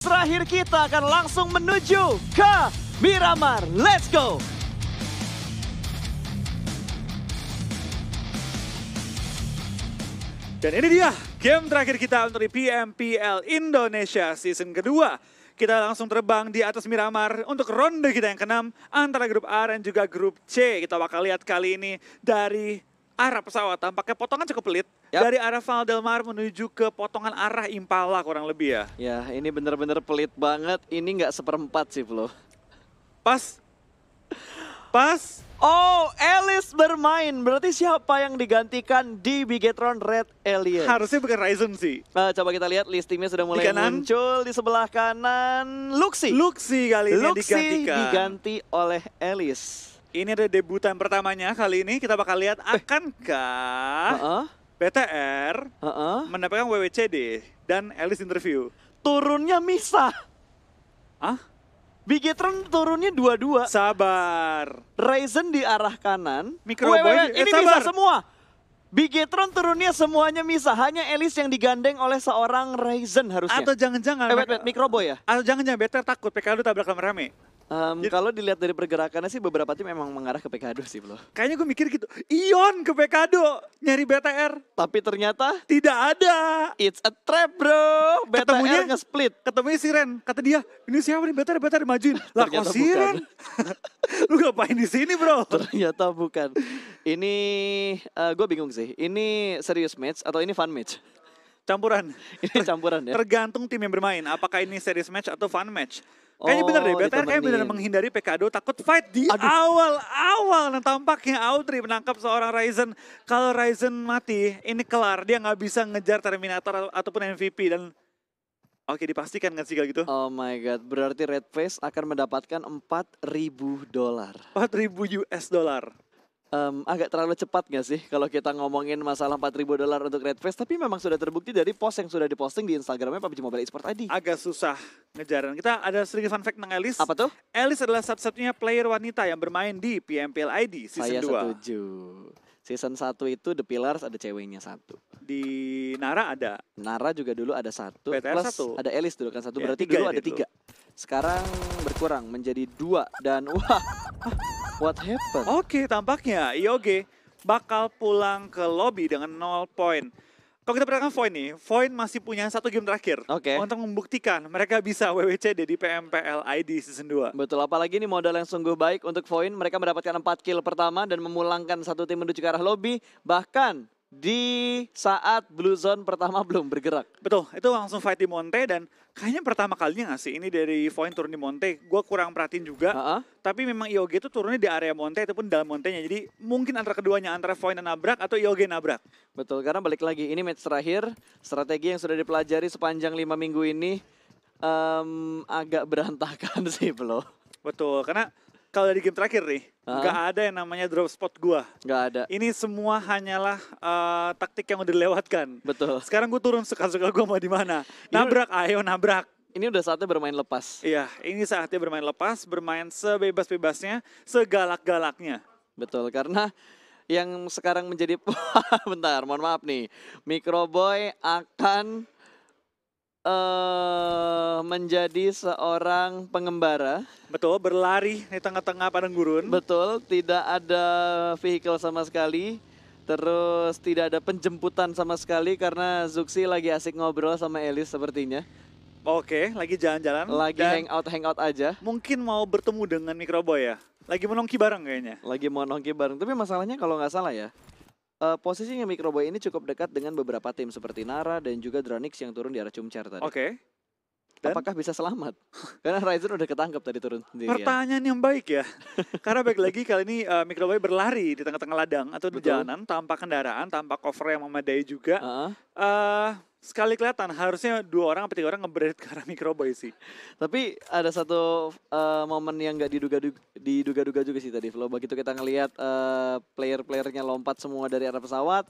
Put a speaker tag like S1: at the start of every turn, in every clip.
S1: Terakhir kita akan langsung menuju ke Miramar. Let's go!
S2: Dan ini dia game terakhir kita untuk di PMPL Indonesia season kedua. Kita langsung terbang di atas Miramar untuk ronde kita yang ke-6 antara grup A dan juga grup C. Kita bakal lihat kali ini dari arah pesawat. Tampaknya potongan cukup pelit.
S1: Yap.
S2: Dari arah Val Del Mar menuju ke potongan arah Impala kurang lebih ya.
S1: Ya, ini bener-bener pelit banget. Ini nggak seperempat sih, Flo.
S2: Pas.
S1: Oh, Alice bermain. Berarti siapa yang digantikan di Bigetron Red Alien?
S2: Harusnya bukan Ryzen sih.
S1: Coba kita lihat listingnya sudah mulai
S2: Di kanan.
S1: muncul. Di sebelah kanan, Luxi.
S2: Luxi kali ini
S1: Luxi
S2: digantikan.
S1: diganti oleh Alice.
S2: Ini ada debutan pertamanya kali ini. Kita bakal lihat akankah BTR mendapatkan WWCD dan Alice interview.
S1: Turunnya misah.
S2: Ah?
S1: Bigetron turunnya dua-dua.
S2: Sabar.
S1: Ryzen di arah kanan.
S2: Micro Boy,
S1: ini
S2: sabar.
S1: bisa semua. Bigetron turunnya semuanya misah. Hanya Alice yang digandeng oleh seorang Ryzen harusnya.
S2: Atau jangan-jangan
S1: wait, Microboy ya?
S2: Atau jangan-jangan BTR takut PKD tabrak rame-rame.
S1: Kalau dilihat dari pergerakannya sih beberapa tim memang mengarah ke PKD sih, Bro.
S2: Kayaknya gue mikir gitu. Ion ke PKD nyari BTR.
S1: Tapi ternyata
S2: Tidak ada.
S1: it's a trap, bro.
S2: Ketemunya-
S1: BTR nge-split.
S2: Ketemunya Siren. Kata dia, ini siapa nih BTR majuin. Lah kok
S1: Ternyata
S2: Siren? Lu ngapain di sini bro?
S1: Ternyata bukan. Ini gue bingung sih. Ini serius match atau ini fun match?
S2: Campuran.
S1: Ini campuran ya.
S2: Tergantung tim yang bermain. Apakah ini series match atau fun match. Kayaknya bener deh, BTR kayak bener
S1: ditemenin.
S2: menghindari PKD takut fight di awal. Nah tampaknya Audrey menangkap seorang Ryzen. Kalau Ryzen mati, ini kelar. Dia nggak bisa ngejar Terminator ataupun MVP. Dan oke dipastikan nggak sih kayak gitu?
S1: Oh my god, berarti Red Face akan mendapatkan $4.000.
S2: 4.000 US dollar.
S1: Agak terlalu cepat gak sih kalau kita ngomongin masalah $4.000 untuk Red Face, tapi memang sudah terbukti dari post yang sudah diposting di Instagramnya PUBG Mobile Esports ID.
S2: Agak susah ngejaran. Kita ada sedikit fun fact tentang Alice.
S1: Apa tuh?
S2: Alice adalah satu-satunya player wanita yang bermain di PMPL ID
S1: Saya
S2: season 2.
S1: setuju. Season 1 itu The Pillars ada ceweknya satu.
S2: Di Nara ada.
S1: Nara juga dulu ada satu.
S2: BTR
S1: Plus
S2: satu.
S1: ada Alice dulu kan satu.
S2: Ya,
S1: Berarti
S2: tiga
S1: dulu
S2: ini
S1: ada 3. Sekarang berkurang menjadi 2. Dan wah, what happened?
S2: Oke, tampaknya IOG bakal pulang ke lobby dengan 0 poin. Kalau kita perhatikan Void nih, Void masih punya 1 game terakhir.
S1: Oke.
S2: Untuk membuktikan mereka bisa WWCD di PMPL ID season 2.
S1: Betul, apalagi ini modal yang sungguh baik untuk Void. Mereka mendapatkan 4 kill pertama dan memulangkan satu tim menuju ke arah lobby. Bahkan di saat Blue Zone pertama belum bergerak.
S2: Betul, itu langsung fight di Monte dan kayaknya pertama kalinya nggak sih ini dari Void turun di Monte. Gue kurang perhatiin juga. Tapi memang IOG itu turunnya di area Monte ataupun dalam Montenya. Jadi mungkin antara keduanya, antara Void dan nabrak atau IOG nabrak.
S1: Betul, karena balik lagi ini match terakhir. Strategi yang sudah dipelajari sepanjang 5 minggu ini agak berantakan sih, Bro.
S2: Betul, karena kalau dari game terakhir nih, nggak ada yang namanya drop spot gua.
S1: Nggak ada.
S2: Ini semua hanyalah taktik yang udah dilewatkan.
S1: Betul.
S2: Sekarang gue turun suka-suka gue mau di mana. Nabrak, ayo nabrak.
S1: Ini udah saatnya bermain lepas.
S2: Iya, ini saatnya bermain lepas, bermain sebebas-bebasnya, segalak-galaknya.
S1: Betul, karena yang sekarang menjadi bentar, mohon maaf nih. Microboy akan menjadi seorang pengembara.
S2: Betul, berlari di tengah-tengah padang gurun.
S1: Betul, tidak ada vehicle sama sekali. Terus tidak ada penjemputan sama sekali karena Zuxi lagi asik ngobrol sama Alice sepertinya.
S2: Oke, lagi jalan-jalan.
S1: Lagi
S2: dan
S1: hangout aja.
S2: mungkin mau bertemu dengan Microboy ya. Lagi menongki bareng kayaknya.
S1: Lagi mau nongki bareng. Tapi masalahnya kalau nggak salah ya, posisinya Microboy ini cukup dekat dengan beberapa tim seperti Nara dan juga Dranix yang turun di arah Cumcer tadi.
S2: Oke. Dan?
S1: Apakah bisa selamat? Karena Ryzen udah ketangkep tadi turun sendirian.
S2: Pertanyaan yang baik ya. Karena baik lagi kali ini Microboy berlari di tengah-tengah ladang atau di
S1: Betul.
S2: jalanan tanpa kendaraan, tanpa cover yang memadai juga.
S1: Heeh.
S2: Sekali kelihatan harusnya 2 orang atau 3 orang nge-braid ke arah Microboy sih.
S1: Tapi ada satu momen yang nggak diduga-duga juga sih tadi, Flo. Begitu kita ngelihat player-playernya lompat semua dari arah pesawat,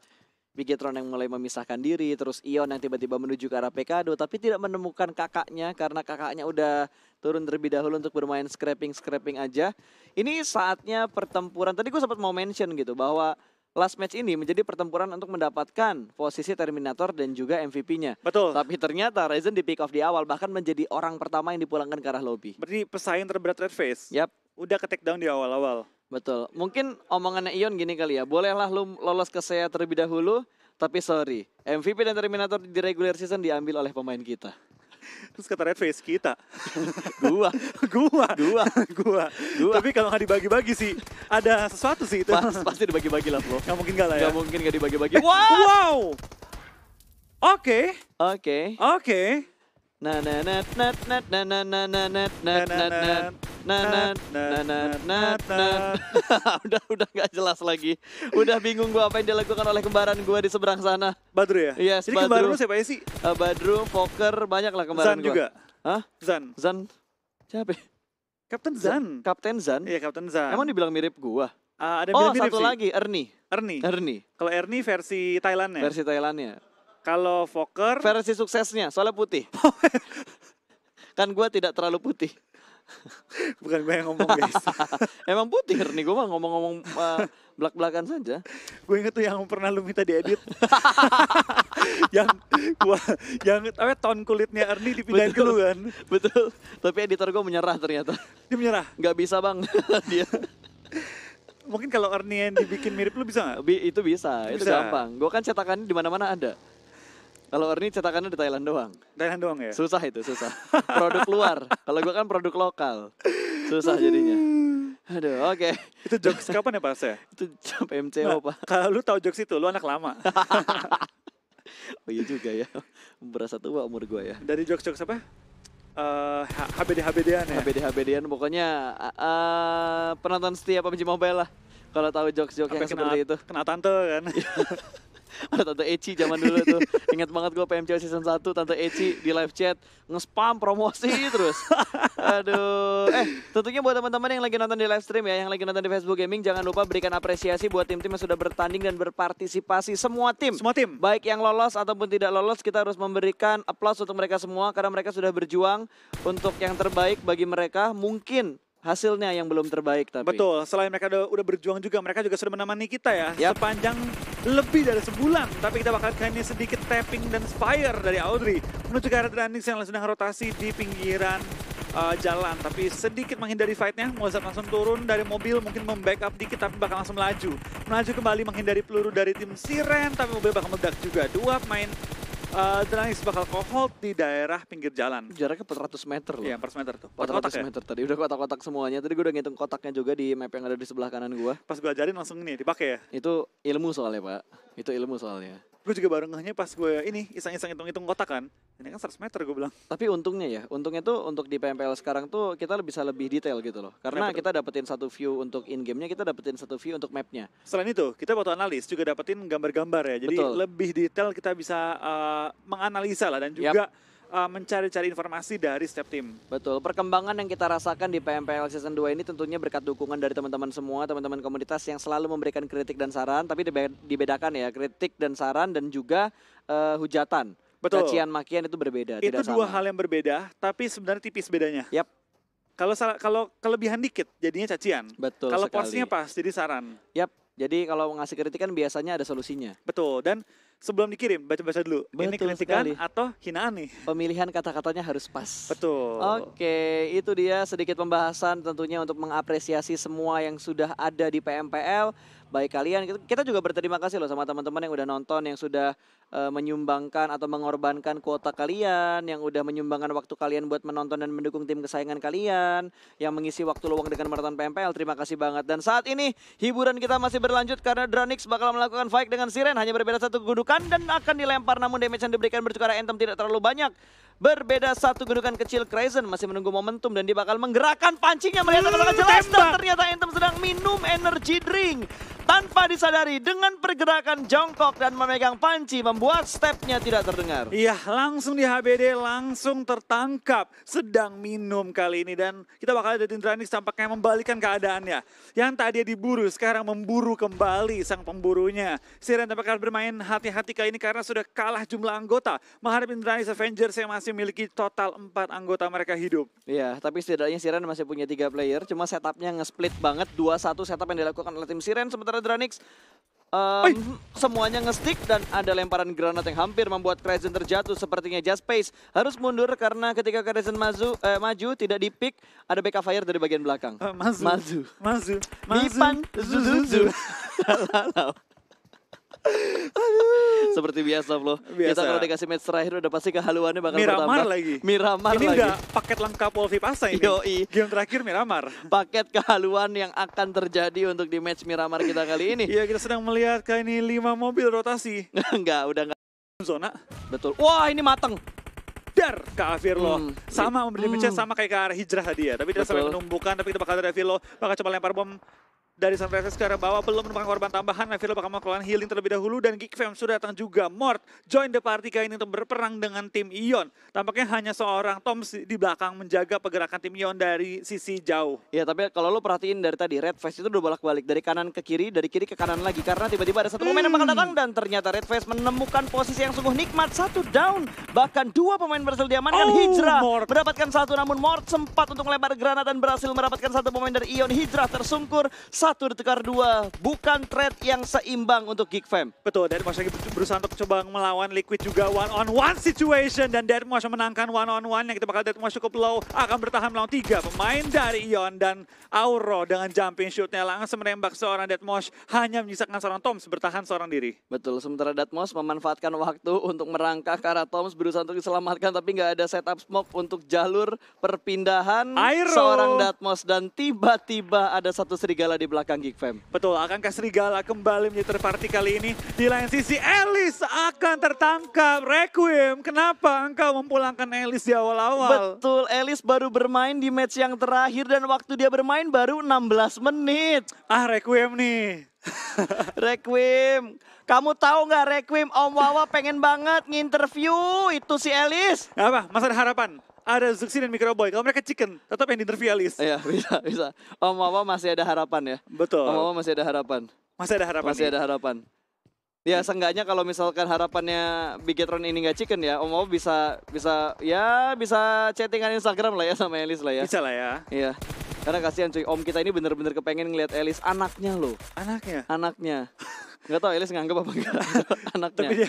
S1: Bigetron yang mulai memisahkan diri, terus Ion yang tiba-tiba menuju ke arah PKD, tapi tidak menemukan kakaknya karena kakaknya udah turun terlebih dahulu untuk bermain scrapping aja. Ini saatnya pertempuran. Tadi gue sempat mau mention gitu bahwa last match ini menjadi pertempuran untuk mendapatkan posisi Terminator dan juga MVP-nya.
S2: Betul.
S1: Tapi ternyata Ryzen di pick off di awal, bahkan menjadi orang pertama yang dipulangkan ke arah lobby.
S2: Berarti pesaing terberat Red Face.
S1: Yap,
S2: Udah ke take down di awal-awal.
S1: betul. Mungkin omongannya Ion gini kali ya, bolehlah lu lolos ke saya terlebih dahulu, tapi sorry, MVP dan Terminator di regular season diambil oleh pemain kita.
S2: Terus kata Red Face, kita.
S1: Gua,
S2: Gua.
S1: gua.
S2: Gua. Tapi kalau nggak dibagi-bagi sih, ada sesuatu sih itu.
S1: Pasti dibagi-bagi lah, Flo.
S2: Nggak mungkin nggak lah ya.
S1: Gak mungkin gak dibagi-bagi.
S2: Wow. Oke.
S1: Oke.
S2: Oke.
S1: Na na na na na na na na na na na na. Udah nggak jelas lagi. Udah bingung gua apa yang dilakukan oleh kembaran gua di seberang sana.
S2: Badru ya?
S1: Yes,
S2: Jadi
S1: Badru.
S2: kembaran lu siapa ya sih?
S1: Badru, Fokker, banyak lah kembaran
S2: Zan
S1: gua.
S2: juga?
S1: Hah?
S2: Zan?
S1: Zan? Siapa?
S2: Kapten Zan?
S1: Kapten Zan?
S2: Iya, Kapten Zan.
S1: Emang dibilang mirip gua?
S2: Ada yang mirip
S1: satu
S2: sih.
S1: lagi, Ernie.
S2: Ernie. Kalau Ernie versi Thailandnya.
S1: Versi Thailandnya.
S2: Kalau Fokker,
S1: Versi suksesnya, soalnya putih. Kan gua tidak terlalu putih.
S2: bukan gue yang ngomong guys.
S1: Emang putih Ernie, gua mah ngomong-ngomong belak-belakan saja.
S2: Gue inget tuh yang pernah lu minta diedit. yang ton kulitnya Ernie dipindahin ke lu kan.
S1: Betul, tapi editor gua menyerah ternyata.
S2: Dia menyerah.
S1: Nggak bisa bang, dia.
S2: Mungkin kalau Ernie yang dibikin mirip lu bisa nggak?
S1: Itu bisa, itu
S2: Bisa.
S1: gampang. Gua kan cetakannya di mana-mana ada. Kalau Ernie cetakannya di Thailand doang.
S2: Thailand doang ya?
S1: Susah itu, susah. Produk luar. Kalau gua kan produk lokal. Susah jadinya. Aduh, oke.
S2: Itu jokes kapan ya pas ya?
S1: Itu jump MCO, Pak.
S2: Kalau lu tahu jokes itu, lu anak lama.
S1: Oh iya juga ya. Berasa tua umur gua ya.
S2: Dari jokes-jokes apa? HBD-HBD-an ya?
S1: HBD-HBD-an pokoknya penonton setia PUBG Mobile lah. Kalau tahu jokes-jokes yang seperti itu.
S2: Kena tante kan?
S1: Ada Tante Eci zaman dulu tuh. Ingat banget gue PMCO season 1, Tante Eci di live chat nge-spam promosi terus. Aduh. Tentunya buat teman-teman yang lagi nonton di live stream ya, yang lagi nonton di Facebook Gaming, jangan lupa berikan apresiasi buat tim-tim yang sudah bertanding dan berpartisipasi. Semua tim.
S2: Semua tim.
S1: Baik yang lolos ataupun tidak lolos, kita harus memberikan applause untuk mereka semua karena mereka sudah berjuang untuk yang terbaik bagi mereka. Mungkin hasilnya yang belum terbaik tapi.
S2: Betul, selain mereka udah berjuang juga, mereka juga sudah menemani kita ya.
S1: Yap.
S2: Sepanjang lebih dari sebulan. Tapi kita bakal kali ini sedikit tapping dan spire dari Audrey menuju ke arah Dranix yang sedang rotasi di pinggiran jalan. Tapi sedikit menghindari fight-nya, Mozart langsung turun dari mobil, mungkin membackup dikit tapi bakal langsung melaju. Melaju kembali menghindari peluru dari tim Siren, tapi mobil bakal meledak juga. Dua pemain Dranix bakal hold di daerah pinggir jalan.
S1: Jaraknya 400 meter loh.
S2: Iya, 400 meter tuh.
S1: 400
S2: Kotak-kotak ya?
S1: meter tadi, udah kotak-kotak semuanya. Tadi gue udah ngitung kotaknya juga di map yang ada di sebelah kanan gue.
S2: Pas gue ajarin langsung ini dipakai ya.
S1: Itu ilmu soalnya Pak, itu ilmu soalnya.
S2: Gue juga baru ngehnya pas gue ini iseng-iseng hitung-hitung kotak kan. Ini kan 100 meter gue bilang.
S1: Tapi untungnya tuh untuk di PMPL sekarang tuh kita bisa lebih detail gitu loh. Karena
S2: Kenapa tuh?
S1: kita dapetin satu view untuk in-game-nya, kita dapetin satu view untuk mapnya.
S2: Selain itu, kita waktu analis juga dapetin gambar-gambar ya. Jadi
S1: Betul.
S2: lebih detail kita bisa menganalisa lah dan juga mencari-cari informasi dari setiap tim.
S1: Betul, perkembangan yang kita rasakan di PMPL Season 2 ini tentunya berkat dukungan dari teman-teman semua, teman-teman komunitas yang selalu memberikan kritik dan saran. Tapi dibedakan ya, kritik dan saran dan juga hujatan.
S2: Betul.
S1: Cacian makian itu berbeda,
S2: Itu
S1: tidak
S2: dua
S1: sama.
S2: hal yang berbeda, tapi sebenarnya tipis bedanya.
S1: Yap.
S2: Kalau kelebihan dikit, jadinya cacian.
S1: Betul
S2: Kalau
S1: sekali.
S2: porsinya pas, jadi saran.
S1: Yap, jadi kalau ngasih kritik kan biasanya ada solusinya.
S2: Betul. Dan sebelum dikirim, baca-baca dulu. Ini
S1: Betul
S2: kritikan
S1: sekali.
S2: atau hinaan nih.
S1: Pemilihan kata-katanya harus pas.
S2: Betul.
S1: Oke, itu dia sedikit pembahasan tentunya untuk mengapresiasi semua yang sudah ada di PMPL. Baik kalian, kita juga berterima kasih loh sama teman-teman yang udah nonton, yang sudah menyumbangkan atau mengorbankan kuota kalian, yang udah menyumbangkan waktu kalian buat menonton dan mendukung tim kesayangan kalian, yang mengisi waktu luang dengan menonton PMPL. Terima kasih banget. Dan saat ini hiburan kita masih berlanjut karena Dranix bakal melakukan fight dengan Siren, hanya berbeda satu kedudukan dan akan dilempar, namun damage yang diberikan bertukar Anthem tidak terlalu banyak. Berbeda satu kedudukan kecil, Crazen masih menunggu momentum dan dia bakal menggerakkan pancingnya melihat sangat jelas dan ternyata Anthem sedang minum energy drink. Tanpa disadari dengan pergerakan jongkok dan memegang panci membuat stepnya tidak terdengar.
S2: Iya, langsung di HBD, langsung tertangkap. Sedang minum kali ini. Dan kita bakal ada Dranix tampaknya membalikan keadaannya. Yang tadi diburu, sekarang memburu kembali sang pemburunya. Siren tampaknya bermain hati-hati kali ini karena sudah kalah jumlah anggota. Menghadapi Dranix Avengers yang masih memiliki total 4 anggota mereka hidup.
S1: Iya, tapi setidaknya Siren masih punya 3 player. Cuma setupnya nge-split banget. 2-1 setup yang dilakukan oleh tim Siren. Sementara Dranix semuanya nge-stick dan ada lemparan granat yang hampir membuat Crescent terjatuh. Sepertinya Just Space harus mundur karena ketika Crescent maju tidak di-pick, ada backup fire dari bagian belakang.
S2: Mazu.
S1: Mipan Zuzuzu. Seperti biasa loh. Kita kalau dikasih match terakhir udah pasti kehaluannya bakal
S2: Miramar
S1: bertambah.
S2: lagi.
S1: Miramar
S2: ini
S1: lagi.
S2: udah paket lengkap Wolfie Pasa ini.
S1: Yoi.
S2: Game terakhir Miramar.
S1: Paket kehaluan yang akan terjadi untuk di match Miramar kita kali ini.
S2: Iya, kita sedang melihat kayak ini 5 mobil rotasi.
S1: Udah enggak.
S2: Zona.
S1: Betul. Wah, ini mateng.
S2: Dar ke Avirlo. Sama memberi damage sama kayak ke arah hijrah tadi ya. Tapi tidak sampai menumbuhkan, tapi kita bakal dari Avirlo. Bakal coba lempar bom dari Sunrise ke arah bawah, belum menemukan korban tambahan. Avirlo bakal melakukan healing terlebih dahulu dan Geek Fam sudah datang juga. Mort join the party kali ini untuk berperang dengan tim Ion. Tampaknya hanya seorang Toms di belakang menjaga pergerakan tim Ion dari sisi jauh.
S1: Ya, tapi kalau lo perhatiin dari tadi Red Face itu udah bolak-balik dari kanan ke kiri, dari kiri ke kanan lagi karena tiba-tiba ada satu pemain yang bakal datang dan ternyata Red Face menemukan posisi yang sungguh nikmat, 1 down. Bahkan 2 pemain berhasil diamankan. Hijrah mendapatkan 1, namun Mort sempat untuk melempar granat dan berhasil mendapatkan 1 pemain dari Ion. Hijrah tersungkur 1 ditukar 2, bukan trade yang seimbang untuk Geek Fam.
S2: Betul, Deadmau5 lagi berusaha untuk coba melawan Liquid juga one-on-one situation dan Deadmau5 menangkan one-on-one yang kita bakal Deadmau5 cukup low, akan bertahan melawan 3 pemain dari Ion dan Auro dengan jumping shootnya langsung menembak seorang Deadmau5, hanya menyisakan seorang Toms bertahan seorang diri.
S1: Betul, sementara Deadmau5 memanfaatkan waktu untuk merangkak ke arah Toms, berusaha untuk diselamatkan tapi nggak ada setup smoke untuk jalur perpindahan seorang Deadmau5 dan tiba-tiba ada satu serigala di belakang Geek Fam.
S2: Betul, akankah serigala kembali menjadi terparti kali ini? Di lain sisi, Elis akan tertangkap. Requiem, kenapa engkau memulangkan Elis di awal-awal?
S1: Betul, Elis baru bermain di match yang terakhir dan waktu dia bermain baru 16 menit.
S2: Requiem nih.
S1: Requiem, kamu tahu nggak Requiem, Om Wawa pengen banget nginterview itu si Elis.
S2: Apa? Masa ada harapan? Ada Zuxi dan Microboy. Kalau mereka chicken, tetap yang di-interview Elis.
S1: Iya, bisa. Om Wawa masih ada harapan ya.
S2: Betul.
S1: Om Wawa masih ada harapan.
S2: Masih ada harapan.
S1: Masih ada harapan. Ya, seenggaknya kalau misalkan harapannya Bigetron ini nggak chicken ya, Om Wawa bisa chattingan Instagram lah ya sama Elis lah ya.
S2: Bisa lah ya.
S1: Iya. Karena kasihan cuy, Om kita ini bener-bener kepengen ngeliat Elis, anaknya loh. Anaknya. Nggak tahu Elis nganggap apa enggak anaknya.
S2: Tapi dia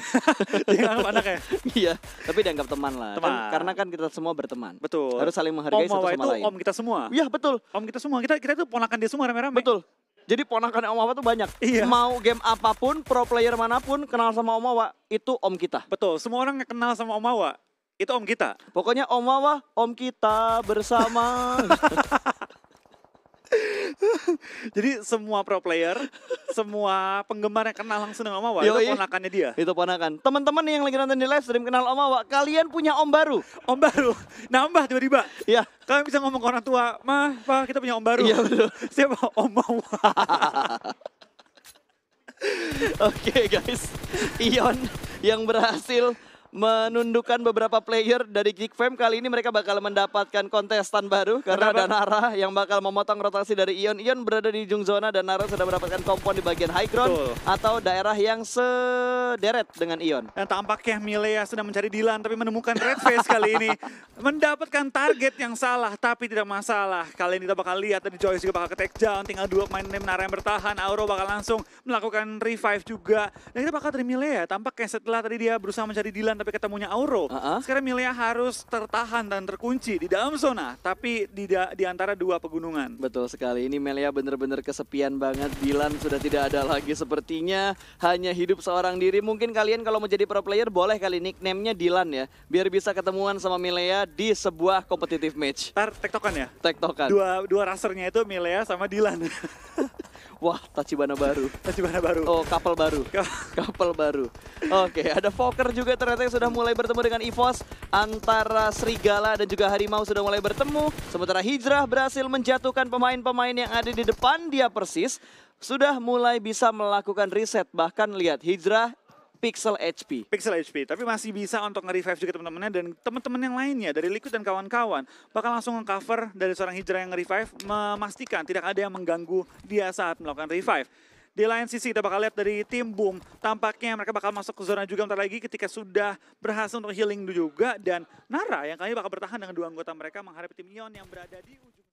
S2: nganggap anaknya.
S1: Iya, tapi dianggap teman lah. Kan, karena kan kita semua berteman.
S2: Betul.
S1: Harus saling menghargai satu sama lain.
S2: Om kita semua.
S1: Iya, betul.
S2: Om kita semua. Kita itu ponakan dia semua rame-rame.
S1: Betul. Jadi ponakan Om Wawa tuh banyak.
S2: Iya.
S1: Mau game apapun, pro player manapun kenal sama Om Wawa, itu Om kita.
S2: Betul. Semua orang yang kenal sama Om Wawa, itu Om kita.
S1: Pokoknya Om Wawa, Om kita bersama.
S2: Jadi semua pro player, semua penggemar yang kenal langsung dengan Om Wawa, itu ponakannya dia.
S1: Itu ponakan. Teman-teman yang lagi nonton di live stream kenal Om Wawa, kalian punya Om baru.
S2: Om baru, nambah tiba-tiba.
S1: Iya.
S2: Kalian bisa ngomong ke orang tua, Ma, Pa, kita punya Om baru.
S1: Iya betul.
S2: Siapa? Om Wawa.
S1: Oke guys, Ion yang berhasil menundukkan beberapa player dari Geek Fam. Kali ini mereka bakal mendapatkan kontestan baru karena ada Nara yang bakal memotong rotasi dari Ion. Ion berada di ujung zona dan Nara sudah mendapatkan kompon di bagian high ground atau daerah yang sederet dengan Ion.
S2: Dan tampaknya Milea sedang mencari Dylan tapi menemukan Red Face kali ini. Mendapatkan target yang salah tapi tidak masalah. Kali ini kita bakal lihat tadi Joyce juga bakal ke take down. Tinggal 2 pemain Nara yang bertahan. Auro bakal langsung melakukan revive juga. Dan kita bakal dari Milea. Tampaknya setelah tadi dia berusaha mencari Dylan tapi ketemunya Auro. Sekarang Milea harus tertahan dan terkunci di dalam zona, tapi di antara 2 pegunungan.
S1: Betul sekali, ini Milea bener-bener kesepian banget. Dylan sudah tidak ada lagi sepertinya, hanya hidup seorang diri. Mungkin kalian kalau mau jadi pro player boleh kali nickname-nya Dylan ya, biar bisa ketemuan sama Milea di sebuah competitive match.
S2: Ntar tektokan ya?
S1: Tektokan.
S2: Dua rasernya itu Milea sama Dylan.
S1: Wah, Tachibana baru.
S2: Tachibana baru.
S1: Oh, couple baru. Couple baru. Oke, ada Fokker juga ternyata yang sudah mulai bertemu dengan EVOS. Antara Serigala dan juga Harimau sudah mulai bertemu. Sementara Hijrah berhasil menjatuhkan pemain-pemain yang ada di depan dia persis. Sudah mulai bisa melakukan reset. Bahkan lihat, Hijrah Pixel HP.
S2: Pixel HP, tapi masih bisa untuk nge-revive juga teman-temannya dan teman-teman yang lainnya dari Liquid dan kawan-kawan bakal langsung nge-cover dari seorang Hijrah yang nge-revive, memastikan tidak ada yang mengganggu dia saat melakukan revive. Di lain sisi kita bakal lihat dari tim Boom, tampaknya mereka bakal masuk ke zona juga bentar lagi ketika sudah berhasil untuk healing juga dan Nara yang kali ini bakal bertahan dengan 2 anggota mereka menghadapi tim Ion yang berada di ujung.